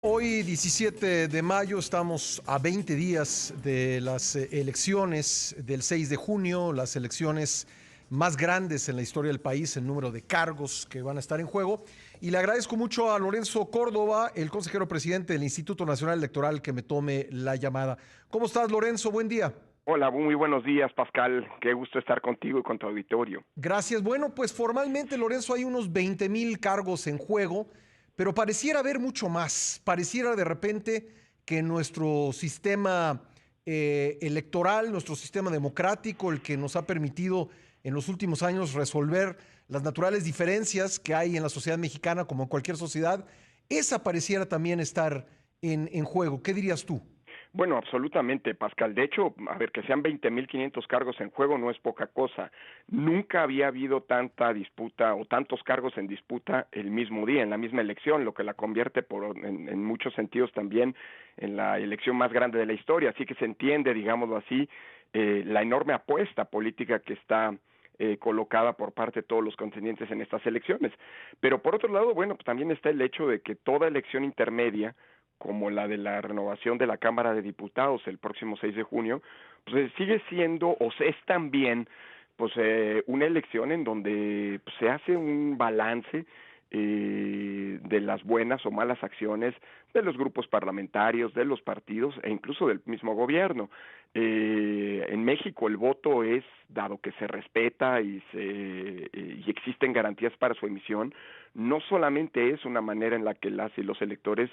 Hoy, 17 de mayo, estamos a 20 días de las elecciones del 6 de junio, las elecciones más grandes en la historia del país, el número de cargos que van a estar en juego. Y le agradezco mucho a Lorenzo Córdoba, el consejero presidente del Instituto Nacional Electoral, que me tome la llamada. ¿Cómo estás, Lorenzo? Buen día. Hola, muy buenos días, Pascal. Qué gusto estar contigo y con tu auditorio. Gracias. Bueno, pues formalmente, Lorenzo, hay unos 20,000 cargos en juego, pero pareciera haber mucho más. Pareciera de repente que nuestro sistema electoral, nuestro sistema democrático, el que nos ha permitido en los últimos años resolver las naturales diferencias que hay en la sociedad mexicana, como en cualquier sociedad, esa pareciera también estar en juego. ¿Qué dirías tú? Bueno, absolutamente, Pascal. De hecho, a ver, que sean 20,500 cargos en juego no es poca cosa. Nunca había habido tanta disputa o tantos cargos en disputa el mismo día, en la misma elección, lo que la convierte en muchos sentidos también en la elección más grande de la historia. Así que se entiende, digámoslo así, la enorme apuesta política que está colocada por parte de todos los contendientes en estas elecciones. Pero por otro lado, bueno, pues también está el hecho de que toda elección intermedia, como la de la renovación de la Cámara de Diputados el próximo 6 de junio, pues sigue siendo, o sea, es también, pues una elección en donde pues, se hace un balance de las buenas o malas acciones de los grupos parlamentarios, de los partidos e incluso del mismo gobierno. En México el voto es, dado que se respeta y existen garantías para su emisión, no solamente es una manera en la que las y los electores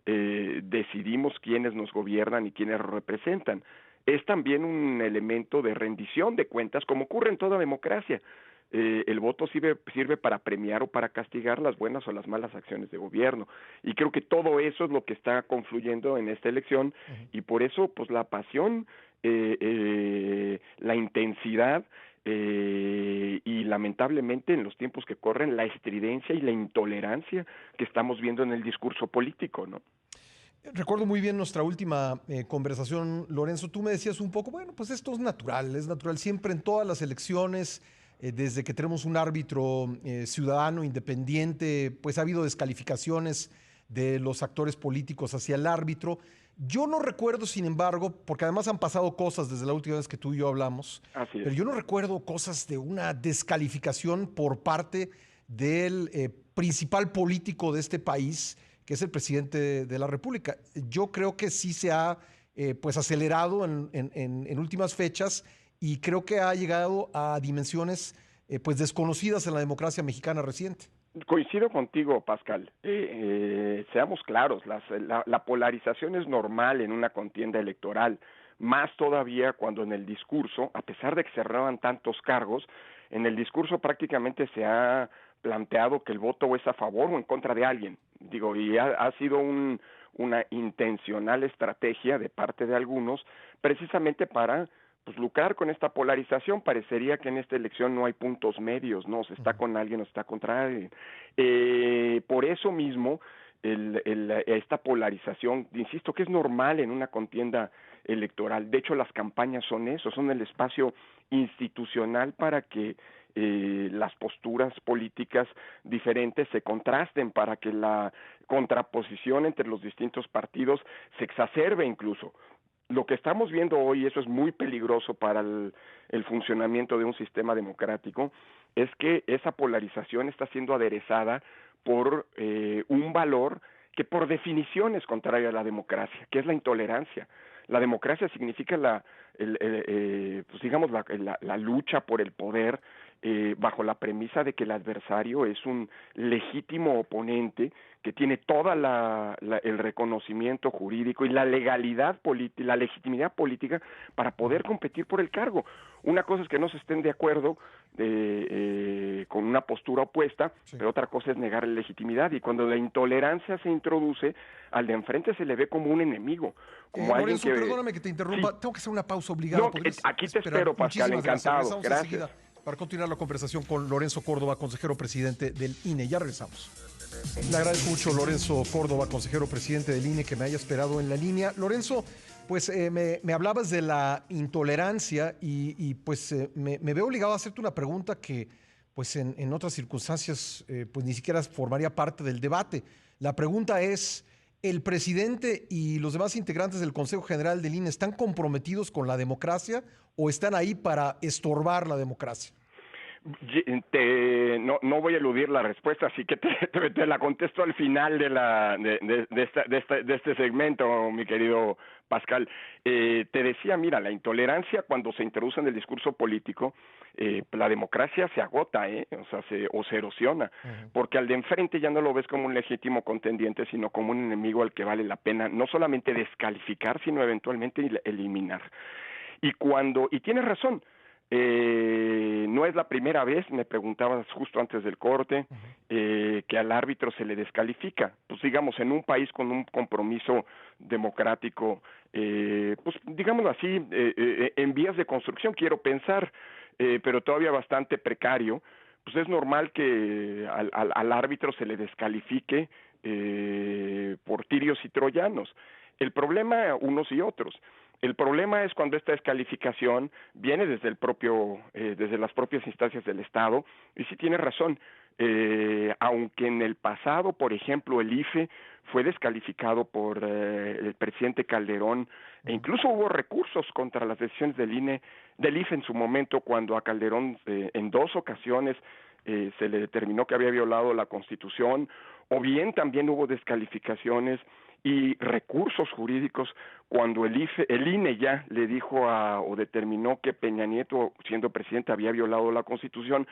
decidimos quiénes nos gobiernan y quiénes representan, es también un elemento de rendición de cuentas, como ocurre en toda democracia. El voto sirve para premiar o para castigar las buenas o las malas acciones de gobierno. Y creo que todo eso es lo que está confluyendo en esta elección y por eso pues la pasión, la intensidad y lamentablemente en los tiempos que corren la estridencia y la intolerancia que estamos viendo en el discurso político, ¿no? Recuerdo muy bien nuestra última conversación, Lorenzo. Tú me decías un poco, bueno, pues esto es natural siempre en todas las elecciones, desde que tenemos un árbitro ciudadano independiente, pues ha habido descalificaciones de los actores políticos hacia el árbitro. Yo no recuerdo, sin embargo, porque además han pasado cosas desde la última vez que tú y yo hablamos, Así es. pero yo no recuerdo cosas de una descalificación por parte del principal político de este país, que es el presidente de la República. Yo creo que sí se ha pues acelerado en últimas fechas y creo que ha llegado a dimensiones pues desconocidas en la democracia mexicana reciente. Coincido contigo, Pascal. Seamos claros, la polarización es normal en una contienda electoral, más todavía cuando en el discurso, a pesar de que se renuevan tantos cargos, en el discurso prácticamente se ha planteado que el voto es a favor o en contra de alguien. Digo, y ha sido una intencional estrategia de parte de algunos, precisamente para pues lucrar con esta polarización. Parecería que en esta elección no hay puntos medios, no, se está con alguien o se está contra alguien. Por eso mismo, esta polarización, insisto, que es normal en una contienda electoral. De hecho, las campañas son eso, son el espacio institucional para que las posturas políticas diferentes se contrasten, para que la contraposición entre los distintos partidos se exacerbe incluso. Lo que estamos viendo hoy, eso es muy peligroso para el funcionamiento de un sistema democrático, es que esa polarización está siendo aderezada por un valor que por definición es contrario a la democracia, que es la intolerancia. La democracia significa pues digamos la lucha por el poder bajo la premisa de que el adversario es un legítimo oponente que tiene toda el reconocimiento jurídico y la legalidad política, la legitimidad política para poder competir por el cargo. Una cosa es que no se estén de acuerdo con una postura opuesta, Sí. pero otra cosa es negar la legitimidad. Y cuando la intolerancia se introduce, al de enfrente se le ve como un enemigo, como alguien Lorenzo, que... perdóname que te Sí, interrumpa. Tengo que hacer una pausa obligada. no, ¿Podrías aquí te esperar? espero, Pascal, Muchísimas gracias. encantado, Regresamos gracias. enseguida para continuar la conversación con Lorenzo Córdoba, consejero presidente del INE. Ya regresamos. Le agradezco mucho, Lorenzo Córdoba, consejero presidente del INE, que me haya esperado en la línea. Lorenzo, pues me hablabas de la intolerancia y pues me veo obligado a hacerte una pregunta que pues en otras circunstancias pues ni siquiera formaría parte del debate. La pregunta es, ¿El presidente y los demás integrantes del Consejo General del INE están comprometidos con la democracia o están ahí para estorbar la democracia? No voy a eludir la respuesta, así que te la contesto al final de este segmento, mi querido Pascal. Te decía, mira, la intolerancia cuando se introduce en el discurso político, la democracia se agota, o sea, se erosiona, porque al de enfrente ya no lo ves como un legítimo contendiente, sino como un enemigo al que vale la pena no solamente descalificar, sino eventualmente eliminar. Y tienes razón, no es la primera vez, me preguntabas justo antes del corte, que al árbitro se le descalifica. Pues digamos, en un país con un compromiso democrático, pues digámoslo así, en vías de construcción, quiero pensar, pero todavía bastante precario, pues es normal que al árbitro se le descalifique por tirios y troyanos. El problema, unos y otros. El problema es cuando esta descalificación viene desde desde las propias instancias del Estado, y sí tiene razón, aunque en el pasado, por ejemplo, el IFE fue descalificado por el presidente Calderón, e incluso hubo recursos contra las decisiones del IFE en su momento, cuando a Calderón en 2 ocasiones se le determinó que había violado la Constitución, o bien también hubo descalificaciones y recursos jurídicos cuando el INE ya le dijo o determinó que Peña Nieto, siendo presidente, había violado la Constitución.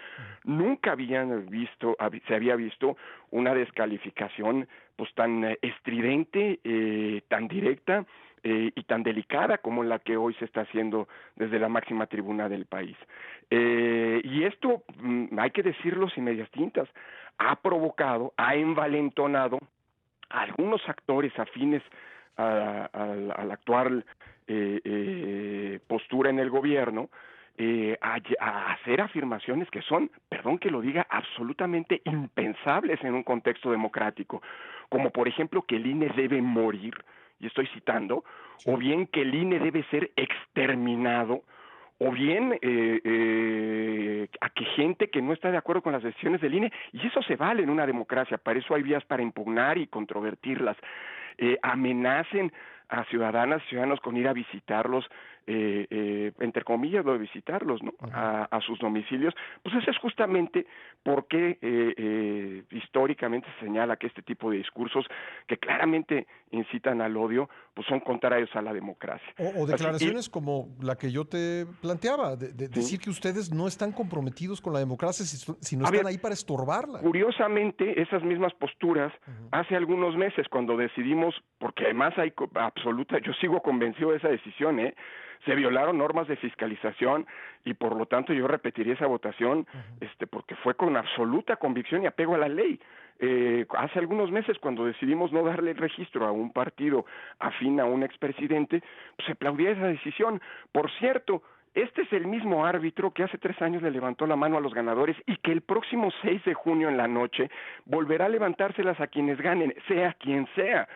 Nunca se había visto una descalificación pues tan estridente, tan directa y tan delicada como la que hoy se está haciendo desde la máxima tribuna del país. Y esto, hay que decirlo sin medias tintas, ha envalentonado a algunos actores afines a la actual postura en el gobierno, a hacer afirmaciones que son, perdón que lo diga, absolutamente impensables en un contexto democrático, como por ejemplo que el INE debe morir, y estoy citando, o bien que el INE debe ser exterminado, o bien a que gente que no está de acuerdo con las decisiones del INE, y eso se vale en una democracia, para eso hay vías para impugnar y controvertirlas, amenacen a ciudadanas y ciudadanos con ir a visitarlos, entre comillas, lo de visitarlos, ¿no? A sus domicilios, pues eso es justamente porque históricamente se señala que este tipo de discursos que claramente incitan al odio, pues son contrarios a la democracia. O declaraciones como la que yo te planteaba, de decir que ustedes no están comprometidos con la democracia, sino están ahí para estorbarla. Curiosamente, esas mismas posturas, hace algunos meses, cuando decidimos, porque además hay absoluta, yo sigo convencido de esa decisión, se violaron normas de fiscalización y por lo tanto yo repetiría esa votación, porque fue con absoluta convicción y apego a la ley. Hace algunos meses, cuando decidimos no darle el registro a un partido afín a un expresidente, pues se aplaudía esa decisión. Por cierto, este es el mismo árbitro que hace 3 años le levantó la mano a los ganadores y que el próximo 6 de junio en la noche volverá a levantárselas a quienes ganen, sea quien sea.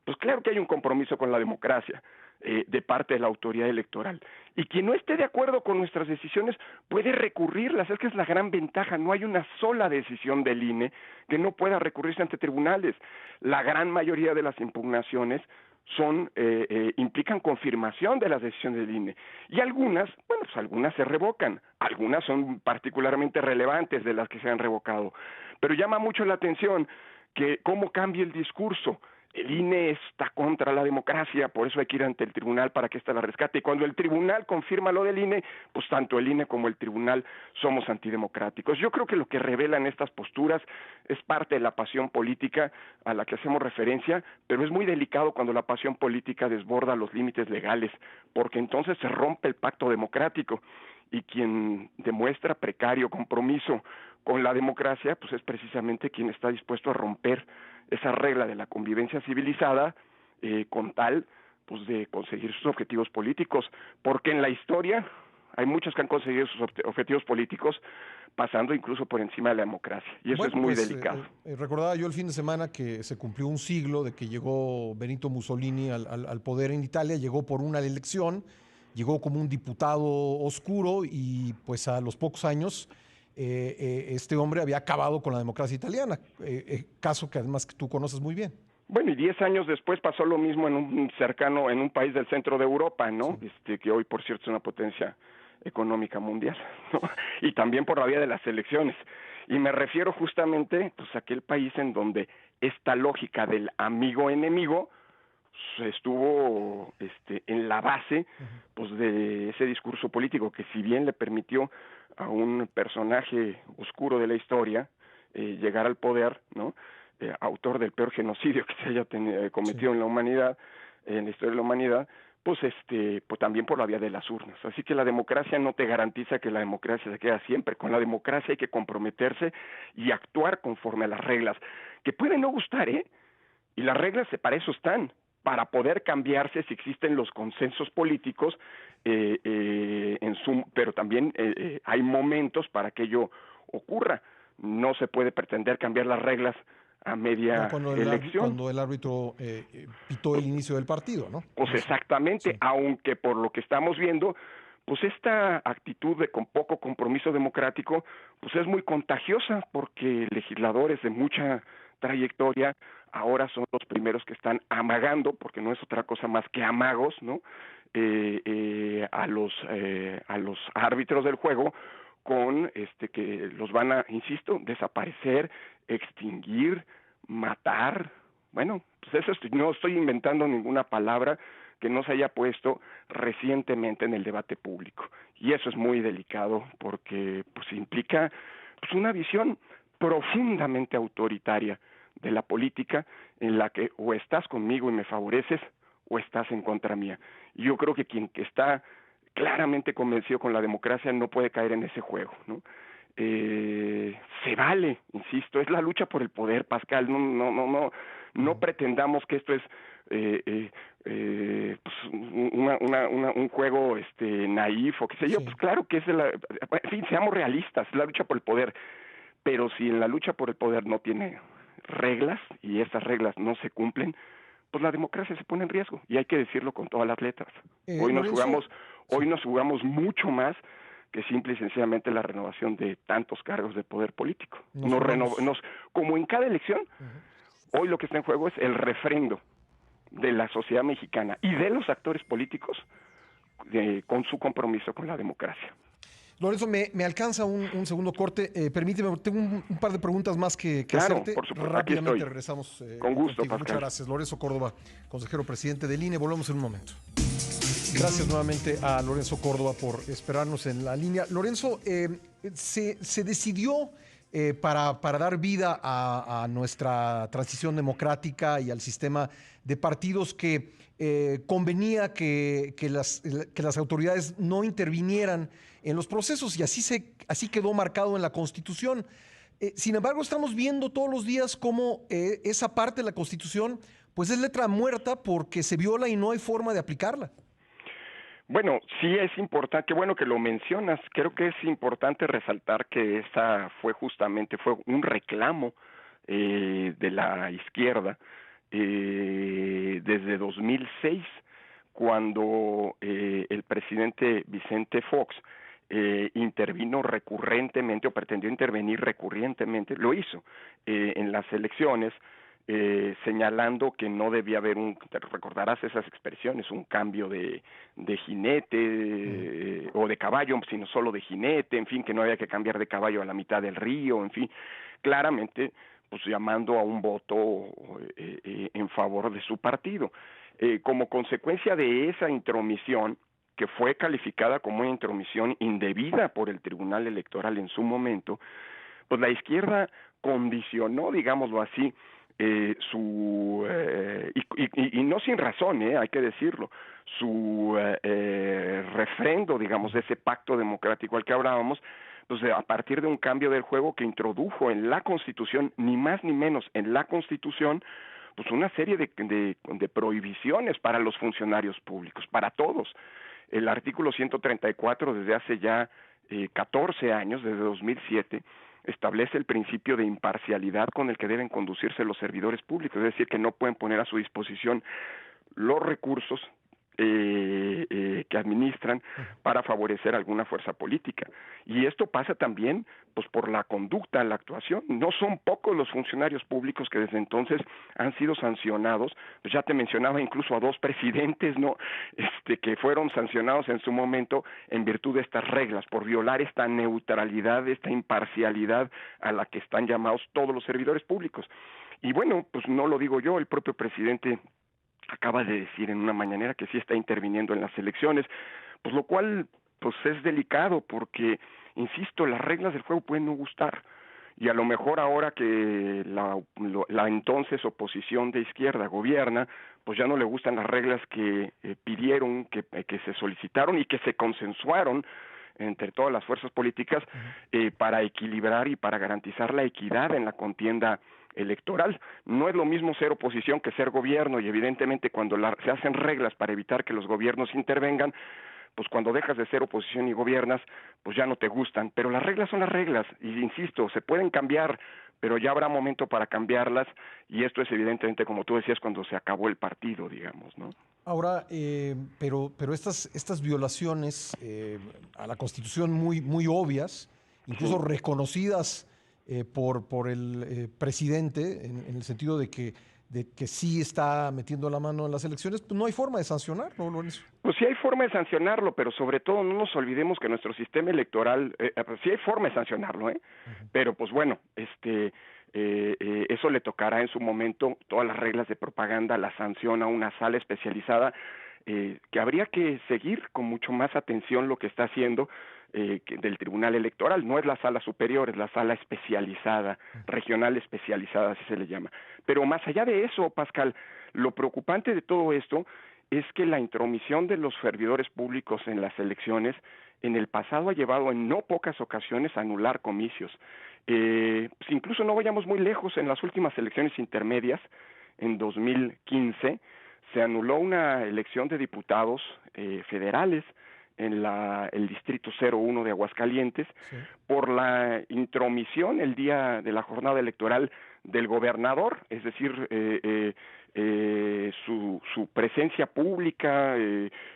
Pues claro que hay un compromiso con la democracia de parte de la autoridad electoral. Y quien no esté de acuerdo con nuestras decisiones puede recurrirlas. Es que es la gran ventaja. No hay una sola decisión del INE que no pueda recurrirse ante tribunales. La gran mayoría de las impugnaciones implican confirmación de las decisiones del INE. Y algunas se revocan. Algunas son particularmente relevantes de las que se han revocado. Pero llama mucho la atención que cómo cambia el discurso. El INE está contra la democracia, por eso hay que ir ante el tribunal para que ésta la rescate. Y cuando el tribunal confirma lo del INE, pues tanto el INE como el tribunal somos antidemocráticos. Yo creo que lo que revelan estas posturas es parte de la pasión política a la que hacemos referencia, pero es muy delicado cuando la pasión política desborda los límites legales, porque entonces se rompe el pacto democrático. Y quien demuestra precario compromiso con la democracia, pues es precisamente quien está dispuesto a romper esa regla de la convivencia civilizada con tal pues de conseguir sus objetivos políticos, porque en la historia hay muchos que han conseguido sus objetivos políticos pasando incluso por encima de la democracia, y eso es muy delicado. Recordaba yo el fin de semana que se cumplió un siglo de que llegó Benito Mussolini al poder en Italia, llegó por una elección, llegó como un diputado oscuro y pues a los pocos años este hombre había acabado con la democracia italiana, caso que además que tú conoces muy bien. Bueno, y 10 años después pasó lo mismo en un país del centro de Europa, ¿no? Que hoy, por cierto, es una potencia económica mundial, ¿no? Y también por la vía de las elecciones. Y me refiero justamente, pues, a aquel país en donde esta lógica del amigo-enemigo estuvo en la base, pues, de ese discurso político que, si bien le permitió a un personaje oscuro de la historia llegar al poder, ¿no? Autor del peor genocidio que se haya cometido en la humanidad, en la historia de la humanidad, pues pues también por la vía de las urnas. Así que la democracia no te garantiza que la democracia se queda siempre. Con la democracia hay que comprometerse y actuar conforme a las reglas, que pueden no gustar, y las reglas para eso están, para poder cambiarse si existen los consensos políticos, pero también hay momentos para que ello ocurra. No se puede pretender cambiar las reglas a media elección. Cuando el árbitro pitó el inicio del partido, ¿no? Pues exactamente, sí. Aunque por lo que estamos viendo, pues esta actitud de con poco compromiso democrático, pues es muy contagiosa, porque legisladores de mucha trayectoria ahora son los primeros que están amagando, porque no es otra cosa más que amagos, ¿no? A los árbitros del juego, con que los van a, insisto, desaparecer, extinguir, matar. Bueno, pues eso no estoy inventando ninguna palabra que no se haya puesto recientemente en el debate público, y eso es muy delicado, porque pues implica, pues, una visión profundamente autoritaria de la política, en la que o estás conmigo y me favoreces o estás en contra mía. Y yo creo que quien está claramente convencido con la democracia no puede caer en ese juego, ¿no? Se vale, insisto, es la lucha por el poder, Pascal. No pretendamos que esto es pues un juego naif o qué sé yo. Sí. Pues claro que en fin, seamos realistas, es la lucha por el poder, pero si en la lucha por el poder no tiene reglas y esas reglas no se cumplen, pues la democracia se pone en riesgo, y hay que decirlo con todas las letras. Hoy nos jugamos mucho más que simple y sencillamente la renovación de tantos cargos de poder político. Como en cada elección, hoy lo que está en juego es el refrendo de la sociedad mexicana y de los actores políticos con su compromiso con la democracia. Lorenzo, me alcanza un segundo corte. Permíteme, tengo un par de preguntas más que hacerte. Por supuesto. Rápidamente regresamos. Con gusto, Pascal. Muchas gracias. Lorenzo Córdoba, consejero presidente del INE. Volvemos en un momento. Gracias nuevamente a Lorenzo Córdoba por esperarnos en la línea. Lorenzo, se decidió para dar vida a nuestra transición democrática y al sistema de partidos que convenía que las autoridades no intervinieran en los procesos, y así quedó marcado en la Constitución. Sin embargo, estamos viendo todos los días cómo esa parte de la Constitución pues es letra muerta, porque se viola y no hay forma de aplicarla. Bueno, sí es importante, qué bueno que lo mencionas. Creo que es importante resaltar que esa fue un reclamo de la izquierda desde 2006, cuando el presidente Vicente Fox intervino recurrentemente, o pretendió intervenir recurrentemente, lo hizo en las elecciones, señalando que no debía haber te recordarás esas expresiones, un cambio de jinete o de caballo, sino solo de jinete, en fin, que no había que cambiar de caballo a la mitad del río, en fin, claramente pues llamando a un voto en favor de su partido. Como consecuencia de esa intromisión, que fue calificada como una intromisión indebida por el Tribunal Electoral en su momento, pues la izquierda condicionó, digámoslo así, y no sin razón, hay que decirlo, su refrendo, digamos, de ese pacto democrático al que hablábamos, pues a partir de un cambio del juego que introdujo en la Constitución, ni más ni menos en la Constitución, pues una serie de prohibiciones para los funcionarios públicos, para todos. El artículo 134, desde hace ya 14 años, desde 2007, establece el principio de imparcialidad con el que deben conducirse los servidores públicos, es decir, que no pueden poner a su disposición los recursos, que administran para favorecer alguna fuerza política. Y esto pasa también pues por la conducta, la actuación. No son pocos los funcionarios públicos que desde entonces han sido sancionados. Pues ya te mencionaba incluso a 2 presidentes, ¿no? Que fueron sancionados en su momento en virtud de estas reglas, por violar esta neutralidad, esta imparcialidad a la que están llamados todos los servidores públicos. Y bueno, pues no lo digo yo, el propio presidente acaba de decir en una mañanera que sí está interviniendo en las elecciones, pues lo cual pues es delicado porque, insisto, las reglas del juego pueden no gustar y a lo mejor ahora que la entonces oposición de izquierda gobierna, pues ya no le gustan las reglas que pidieron, que se solicitaron y que se consensuaron entre todas las fuerzas políticas para equilibrar y para garantizar la equidad en la contienda electoral. No es lo mismo ser oposición que ser gobierno y evidentemente cuando se hacen reglas para evitar que los gobiernos intervengan, pues cuando dejas de ser oposición y gobiernas, pues ya no te gustan, pero las reglas son las reglas y insisto, se pueden cambiar, pero ya habrá momento para cambiarlas y esto es evidentemente, como tú decías, cuando se acabó el partido, digamos, ¿no? Ahora, pero estas violaciones a la Constitución muy obvias, incluso Sí. reconocidas por el presidente, en el sentido de que sí está metiendo la mano en las elecciones, pues no hay forma de sancionar, ¿no, Lorenzo? Pues sí hay forma de sancionarlo, pero sobre todo no nos olvidemos que nuestro sistema electoral, pues sí hay forma de sancionarlo, pero pues bueno, eso le tocará en su momento, todas las reglas de propaganda, la sanción a una sala especializada, que habría que seguir con mucho más atención lo que está haciendo del Tribunal Electoral. No es la sala superior, es la sala especializada, regional especializada, así se le llama. Pero más allá de eso, Pascal, lo preocupante de todo esto es que la intromisión de los servidores públicos en las elecciones en el pasado ha llevado en no pocas ocasiones a anular comicios. Pues incluso no vayamos muy lejos, en las últimas elecciones intermedias, en 2015, se anuló una elección de diputados federales en el distrito 01 de Aguascalientes, sí, por la intromisión el día de la jornada electoral del gobernador, es decir, su presencia pública,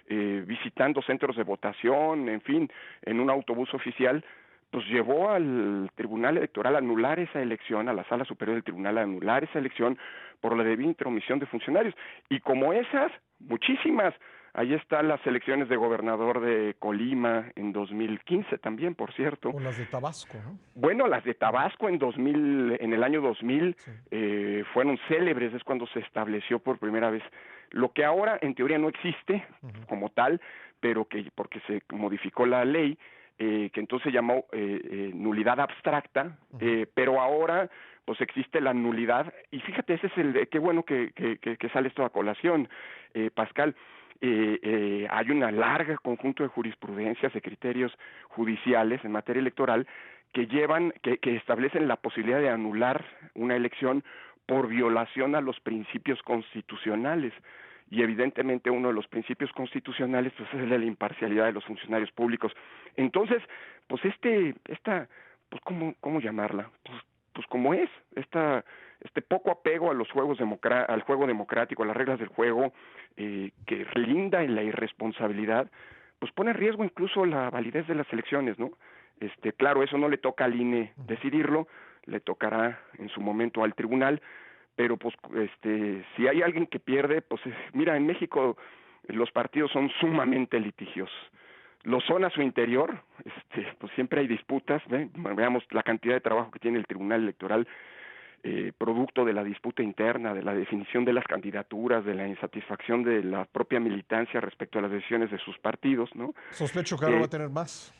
visitando centros de votación, en fin, en un autobús oficial, pues llevó al Tribunal Electoral a anular esa elección, a la Sala Superior del Tribunal a anular esa elección por la debida intromisión de funcionarios. Y como esas, muchísimas. Ahí están las elecciones de gobernador de Colima en 2015 también, por cierto. O las de Tabasco, ¿no? Bueno, las de Tabasco en el año 2000, sí, fueron célebres, es cuando se estableció por primera vez lo que ahora en teoría no existe como tal, pero que porque se modificó la ley, que entonces se llamó nulidad abstracta, pero ahora pues existe la nulidad, y fíjate, ese es qué bueno que sale esto a colación, Pascal. Hay una larga conjunto de jurisprudencias, de criterios judiciales en materia electoral que establecen la posibilidad de anular una elección por violación a los principios constitucionales. Y evidentemente uno de los principios constitucionales pues, es el de la imparcialidad de los funcionarios públicos. Entonces, pues pues ¿cómo llamarla? Pues como es, este poco apego a los al juego democrático, a las reglas del juego, que linda en la irresponsabilidad, pues pone en riesgo incluso la validez de las elecciones, ¿no? Claro, eso no le toca al INE decidirlo, le tocará en su momento al tribunal, pero pues si hay alguien que pierde, pues mira, en México los partidos son sumamente litigiosos. Lo son a su interior, pues siempre hay disputas, veamos la cantidad de trabajo que tiene el Tribunal Electoral, producto de la disputa interna, de la definición de las candidaturas, de la insatisfacción de la propia militancia respecto a las decisiones de sus partidos, ¿no? Sospecho que ahora va a tener más.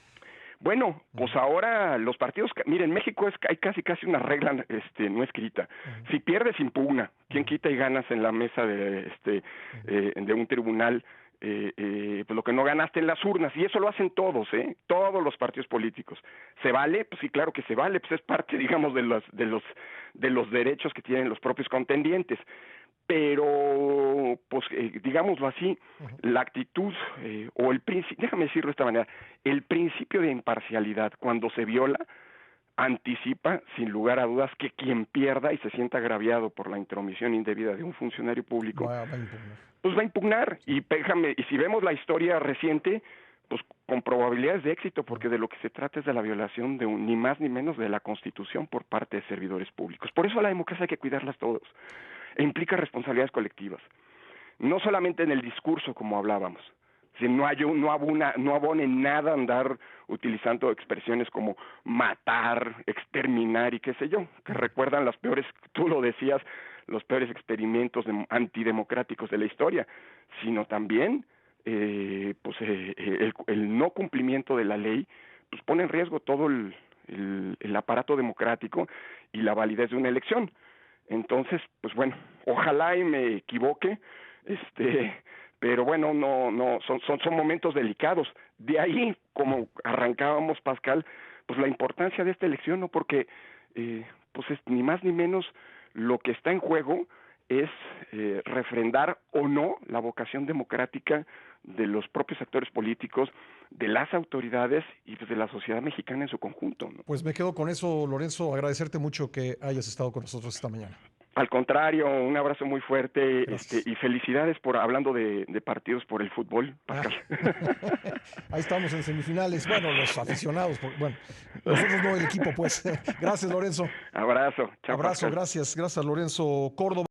Bueno, pues ahora los partidos, miren, en México hay casi una regla no escrita. Si pierdes, impugna. ¿Quién quita y ganas en la mesa de un tribunal? Pues lo que no ganaste en las urnas, y eso lo hacen todos los partidos políticos. ¿Se vale? Pues sí, claro que se vale, pues es parte, digamos, de los derechos que tienen los propios contendientes. Pero, pues, digámoslo así, la actitud o el principio, déjame decirlo de esta manera, el principio de imparcialidad, cuando se viola, anticipa, sin lugar a dudas, que quien pierda y se sienta agraviado por la intromisión indebida de un funcionario público, Va a impugnar. pues va a impugnar. Y si vemos la historia reciente, pues con probabilidades de éxito, porque de lo que se trata es de la violación de ni más ni menos de la Constitución por parte de servidores públicos. Por eso a la democracia hay que cuidarlas todos. E implica responsabilidades colectivas. No solamente en el discurso, como hablábamos. Si no abona en nada andar utilizando expresiones como matar, exterminar y qué sé yo, que recuerdan las peores, tú lo decías, los peores experimentos antidemocráticos de la historia, sino también el no cumplimiento de la ley pues pone en riesgo todo el aparato democrático y la validez de una elección. Entonces, pues bueno, ojalá y me equivoque, pero bueno, son momentos delicados. De ahí, como arrancábamos, Pascal, pues la importancia de esta elección, ¿no? Porque pues es ni más ni menos lo que está en juego es refrendar o no la vocación democrática de los propios actores políticos, de las autoridades y pues de la sociedad mexicana en su conjunto, ¿no? Pues me quedo con eso, Lorenzo. Agradecerte mucho que hayas estado con nosotros esta mañana. Al contrario, un abrazo muy fuerte y felicidades por hablando de partidos por el fútbol, Pascal. Ahí estamos en semifinales. Bueno, los aficionados, bueno, nosotros no el equipo, pues. Gracias, Lorenzo. Abrazo. Chao, Abrazo, Pascal. gracias, Lorenzo Córdoba.